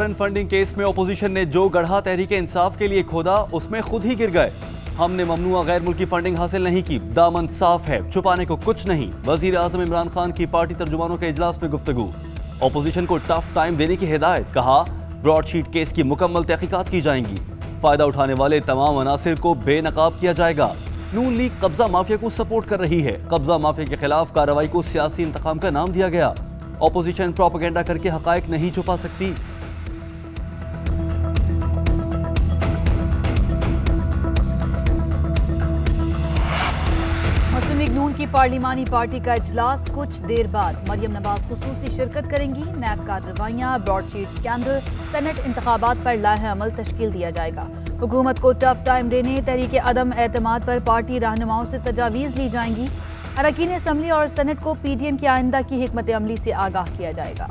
Foreign funding case में opposition ने जो गढ़ा तहरीक इंसाफ के लिए खोदा उसमें खुद ही गिर गए। हमने ममनुआ गैर मुल्की फंडिंग हासिल नहीं की, दामन साफ है, छुपाने को कुछ नहीं। वजीर आजम इमरान खान की पार्टी तर्जुमानों के इजलास में गुफ्तगू। ओपोजिशन को टफ टाइम देने की हिदायत, कहा ब्रॉडशीट केस की मुकम्मल तहकीकात की जाएंगी, फायदा उठाने वाले तमाम अनासिर को बेनकाब किया जाएगा। नून लीग कब्जा माफिया को सपोर्ट कर रही है, कब्जा माफिया के खिलाफ कार्रवाई को सियासी इंतकाम का नाम दिया गया। ऑपोजिशन प्रोपेगेंडा करके हकायक नहीं छुपा सकती। मुस्लिम लीग नून की पार्लिमानी पार्टी का इजलास कुछ देर बाद। मरियम नवाज खुसूसी शिरकत करेंगी। नैब कार्रवाइयां, ब्रॉडशीट स्कैंडल, सेनेट इंतखाबात पर लाहे अमल तश्कील दिया जाएगा। हुकूमत को टफ टाइम देने, तहरीके अदम एतमाद पर पार्टी रहनुमाओं से तजावीज़ ली जाएंगी। अरकान असम्बली और सेनेट को पीडीएम की आइंदा की हिकमत अमली से आगाह किया जाएगा।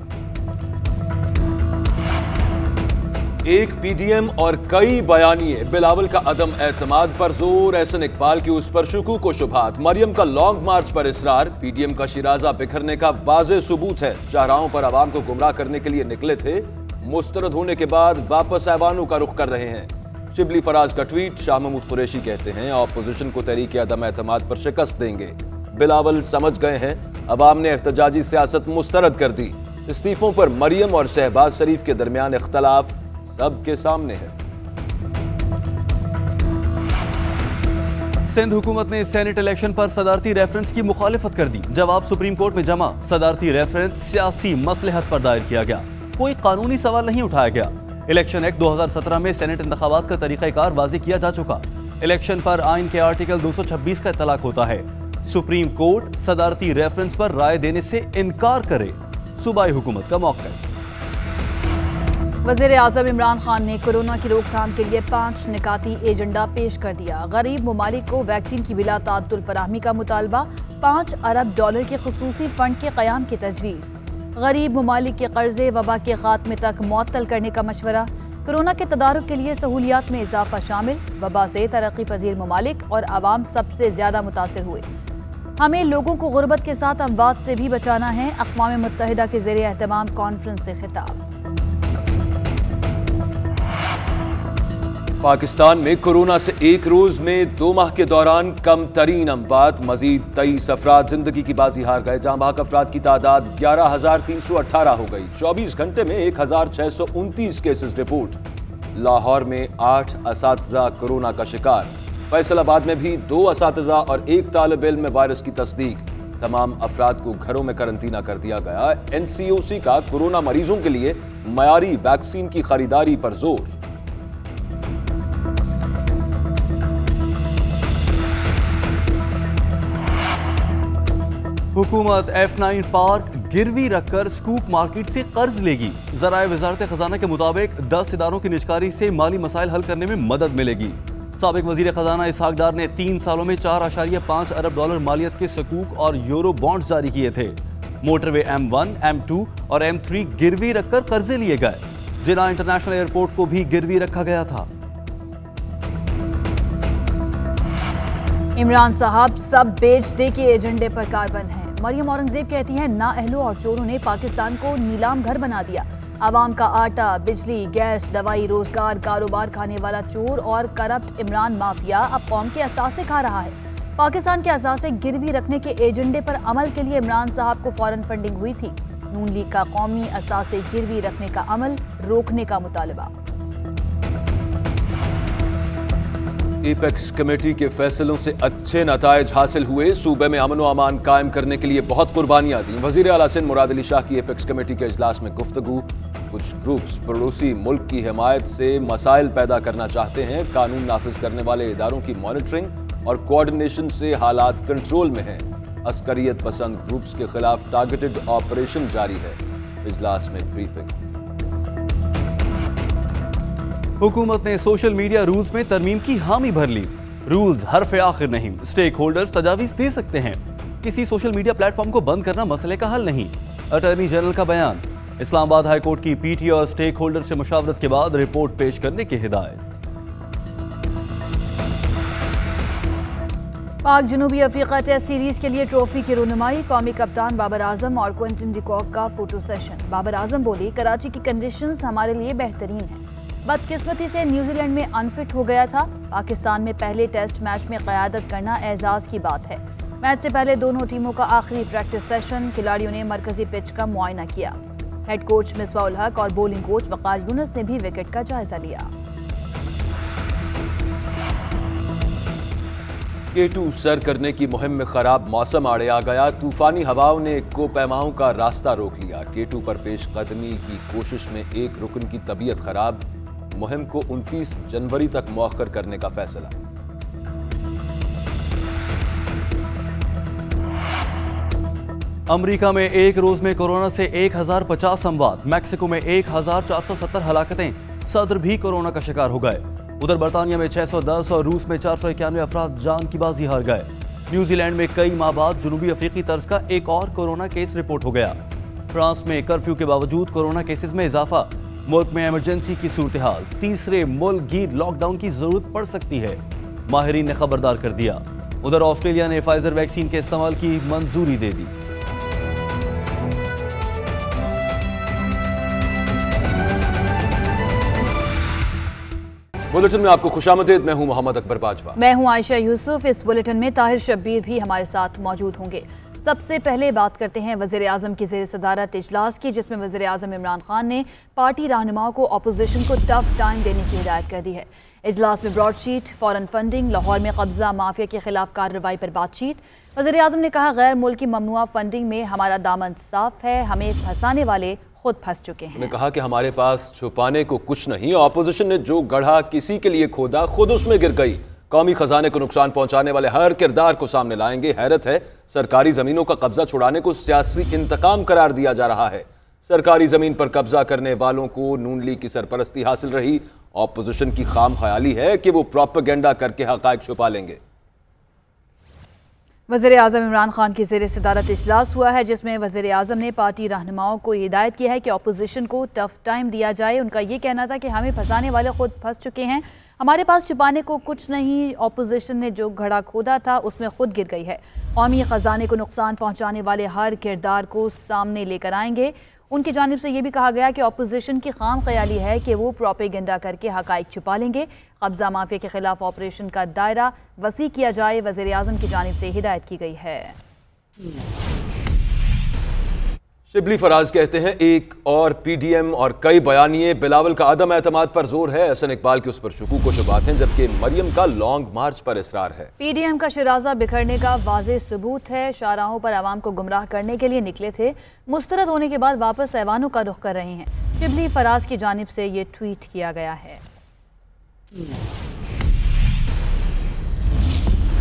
एक पीडीएम और कई बयानिए, बिलावल का अदम एतमाद पर जोर, एहसन इकबाल की उस पर शुकूक व शुबहात, मरियम का लॉन्ग मार्च पर इसरार, पीडीएम का शिराजा बिखरने का वाज़ेह सबूत है। शाहराहों पर आवाम को गुमराह करने के लिए निकले थे, मुस्तरद होने के बाद वापस ऐवानों का रुख कर रहे हैं। शिबली फराज का ट्वीट, शाह महमूद कुरैशी कहते हैं ऑपोजिशन को तहरीक अदम एतमाद पर शिकस्त देंगे। बिलावल समझ गए हैं, अवाम ने एहतजाजी सियासत मुस्तरद कर दी। इस्तीफों पर मरियम और शहबाज शरीफ के दरमियान इख्तलाफ सबके सामने है। सिंध हुकूमत ने सेनेट इलेक्शन पर सदारती रेफरेंस की मुखालिफत कर दी। जवाब सुप्रीम कोर्ट में जमा। सदारती रेफरेंस सियासी मसलहत पर दायर किया गया, कोई कानूनी सवाल नहीं उठाया गया। इलेक्शन एक्ट 2017 में सेनेट इंतखाबात का तरीक़ाकार वाज़ेह किया जा चुका। इलेक्शन पर आइन के आर्टिकल 226 का इतलाक होता है। सुप्रीम कोर्ट सदारती रेफरेंस पर राय देने से इनकार करे, सूबाई हुकूमत का मौक़िफ़। वज़ीर आज़म इमरान खान ने कोरोना की रोकथाम के लिए 5 निकाती एजेंडा पेश कर दिया। गरीब ममालिक को वैक्सीन की बिला ताअद्दुल फराहमी का मुतालबा, $5 अरब के खुसूसी फंड के क़याम की तजवीज़, गरीब ममालिक के कर्जे वबा के खात्मे तक मुअत्तल करने का मशवरा, कोरोना के तदारुक के लिए सहूलियात में इजाफा शामिल। वबा से तरक्की पजीर ममालिक और आवाम सबसे ज्यादा मुतासिर हुए। हमें लोगों को गुर्बत के साथ अमवात से भी बचाना है। अक़वाम मुत्तहिदा के ज़ेरे एहतमाम कॉन्फ्रेंस से खिताब। पाकिस्तान में कोरोना से एक रोज में 2 माह के दौरान कम तरीन अमवात, मजीद 23 अफराद जिंदगी की बाजी हार गए। जाँ बहक अफराद की तादाद 11,318 हो गई। 24 घंटे में 1,629 केसेस रिपोर्ट। लाहौर में 8 असातिज़ा कोरोना का शिकार। फैसलाबाद में भी 2 असातिज़ा और 1 तालिब इल्म में वायरस की तस्दीक। तमाम अफराद को घरों में करंतना कर दिया गया। NCOC का कोरोना मरीजों के लिए मयारी वैक्सीन की खरीदारी पर जोर। हुकूमत F9 पार्क गिरवी रखकर स्कूप मार्केट से कर्ज लेगी। ज़राए वज़ारत खजाना के मुताबिक 10 इदारों की निजकारी से माली मसाइल हल करने में मदद मिलेगी। साबिक वजीर खजाना इसहाक डार ने 3 सालों में $4.5 अरब मालियत के सकूक और यूरो बॉन्ड्स जारी किए थे। मोटरवे M1, M2 और M3 गिरवी रखकर कर्जे लिए गए। जिना इंटरनेशनल एयरपोर्ट को भी गिरवी रखा गया था। इमरान साहब सब बेच दे के एजेंडे पर कारबंद हैं। मरियम औरंगजेब कहती हैं नाअहलों और चोरों ने पाकिस्तान को नीलाम घर बना दिया। आवाम का आटा, बिजली, गैस, दवाई, रोजगार, कारोबार खाने वाला चोर और करप्ट इमरान माफिया अब कौम के असासे खा रहा है। पाकिस्तान के असासे गिरवी रखने के एजेंडे पर अमल के लिए इमरान साहब को फौरन फंडिंग हुई थी। नून लीग का कौमी असासे गिरवी रखने का अमल रोकने का मुतालबा। एपेक्स कमेटी के फैसलों से अच्छे नतायज हासिल हुए। सूबे में अमन व अमान कायम करने के लिए बहुत कुर्बानियां दी। वजीर आला सिंध मुराद अली शाह की एपेक्स कमेटी के इजलास में गुफ्तगू। कुछ ग्रुप्स पड़ोसी मुल्क की हिमायत से मसाइल पैदा करना चाहते हैं। कानून नाफिज करने वाले इदारों की मॉनिटरिंग और कोऑर्डिनेशन से हालात कंट्रोल में हैं। अस्करियत पसंद ग्रुप्स के खिलाफ टारगेटेड ऑपरेशन जारी है। इजलास में ब्रीफिंग। हुकूमत ने सोशल मीडिया रूल्स में तरमीम की हामी भर ली। रूल्स हरफ आखिर नहीं, स्टेक होल्डर्स तजावीज़ दे सकते हैं। किसी सोशल मीडिया प्लेटफॉर्म को बंद करना मसले का हल नहीं। अटॉर्नी जनरल का बयान। इस्लामाबाद हाई कोर्ट की पीटीए और स्टेक होल्डर से मुशावरत के बाद रिपोर्ट पेश करने की हिदायत। पाक जनूबी अफ्रीका टेस्ट सीरीज के लिए ट्रॉफी की रुनुमाई, कौमी कप्तान बाबर आजम और क्विंटन डिकॉक का फोटो सेशन। बाबर आजम बोली, कराची की कंडीशंस हमारे लिए बेहतरीन है। बदकिस्मती से न्यूजीलैंड में अनफिट हो गया था। पाकिस्तान में पहले टेस्ट मैच में क़यादत करना एजाज की बात है। मैच से पहले दोनों टीमों का आखिरी प्रैक्टिस सेशन, खिलाड़ियों ने मरकजी पिच का मुआयना किया। हेड कोच मिसबाह उल हक और बॉलिंग कोच वकार यूनुस ने भी विकेट का जायजा लिया। K2 सर करने की मुहिम में खराब मौसम आड़े आ गया। तूफानी हवाओं ने कोपैमाओं का रास्ता रोक लिया। K2 पर पेश कदमी की कोशिश में एक रुकन की तबीयत खराब। मुहिम को 29 जनवरी तक मौखर करने का फैसला। अमेरिका में एक रोज में कोरोना से 1050 अमवात, मैक्सिको में 1470 हलाकतें, सदर भी कोरोना का शिकार हो गए। उधर बर्तानिया में 610 और रूस में 491 अफराद जान की बाजी हार गए। न्यूजीलैंड में कई माह बाद जनूबी अफ्रीकी तर्ज का एक और कोरोना केस रिपोर्ट हो गया। फ्रांस में कर्फ्यू के बावजूद कोरोना केसेस में इजाफा, मुल्क में इमरजेंसी की सूरत हाल, तीसरे मुल्क गिर लॉकडाउन की जरूरत पड़ सकती है, माहिरीन ने खबरदार कर दिया। उधर ऑस्ट्रेलिया ने फाइजर वैक्सीन के इस्तेमाल की मंजूरी दे दी। बुलेटिन में आपको खुशामदीद। मैं हूं मोहम्मद अकबर बाजवा। मैं हूं आयशा यूसुफ। इस बुलेटिन में ताहिर शब्बीर भी हमारे साथ मौजूद होंगे। सबसे पहले बात करते हैं वज़ीर आज़म की ज़ेर सदारत इजलास की, जिसमें वज़ीर आज़म इमरान खान ने पार्टी रहनुमाओं को अपोजिशन को टफ टाइम देने की हिदायत कर दी है। इजलास में ब्रॉडशीट, फॉरेन फंडिंग, लाहौर में कब्जा माफिया के खिलाफ कार्रवाई पर बातचीत। वज़ीर आज़म ने कहा, गैर मुल्की ममनुआ फंडिंग में हमारा दामन साफ है, हमें फंसाने वाले खुद फंस चुके हैं। उन्होंने कहा कि हमारे पास छुपाने को कुछ नहीं, ऑपोजिशन ने जो गढ़ा किसी के लिए खोदा खुद उसमें गिर गई। कौमी खजाने को नुकसान पहुंचाने वाले हर किरदार को सामने लाएंगे। हैरत है, सरकारी जमीनों का कब्जा छुड़ाने को सियासी इंतकाम करार दिया जा रहा है। सरकारी जमीन पर कब्जा करने वालों को नून लीग की सरपरस्ती हासिल रही। ऑपोजिशन की खाम ख्याली है कि वो प्रोपेगेंडा करके हकायक छुपा लेंगे। वज़ीर आज़म इमरान खान की ज़ेर सदारत इजलास हुआ है, जिसमें वज़ीर आज़म ने पार्टी रहनुमाओं को हिदायत की है कि अपोजिशन को टफ टाइम दिया जाए। उनका ये कहना था कि हमें फंसाने वाले खुद फंस चुके हैं, हमारे पास छुपाने को कुछ नहीं, अपोजिशन ने जो घड़ा खोदा था उसमें खुद गिर गई है। कौमी खजाने को नुकसान पहुँचाने वाले हर किरदार को सामने लेकर आएंगे। उनकी जानिब से ये भी कहा गया कि अपोजिशन की खाम ख्याली है कि वो प्रोपेगेंडा करके हकाइक छुपा लेंगे। कब्जा माफिया के खिलाफ ऑपरेशन का दायरा वसी किया जाए, वज़ीर आज़म की जानिब से हिदायत की गई है। शिबली फराज कहते हैं, एक और पीडीएम और कई बयानिए, बिलावल का अदम एतमाद पर जोर है, एहसन इकबाल की उस पर शुकूक व शुबात हैं, जबकि मरियम का लॉन्ग मार्च पर इसरार है। पीडीएम का शिराजा बिखरने का वाज़ेह सबूत है। शाहराहों पर आवाम को गुमराह करने के लिए निकले थे, मुस्तरद होने के बाद वापस ऐवानों का रुख कर रहे हैं। शिबली फराज की जानिब से ये ट्वीट किया गया है।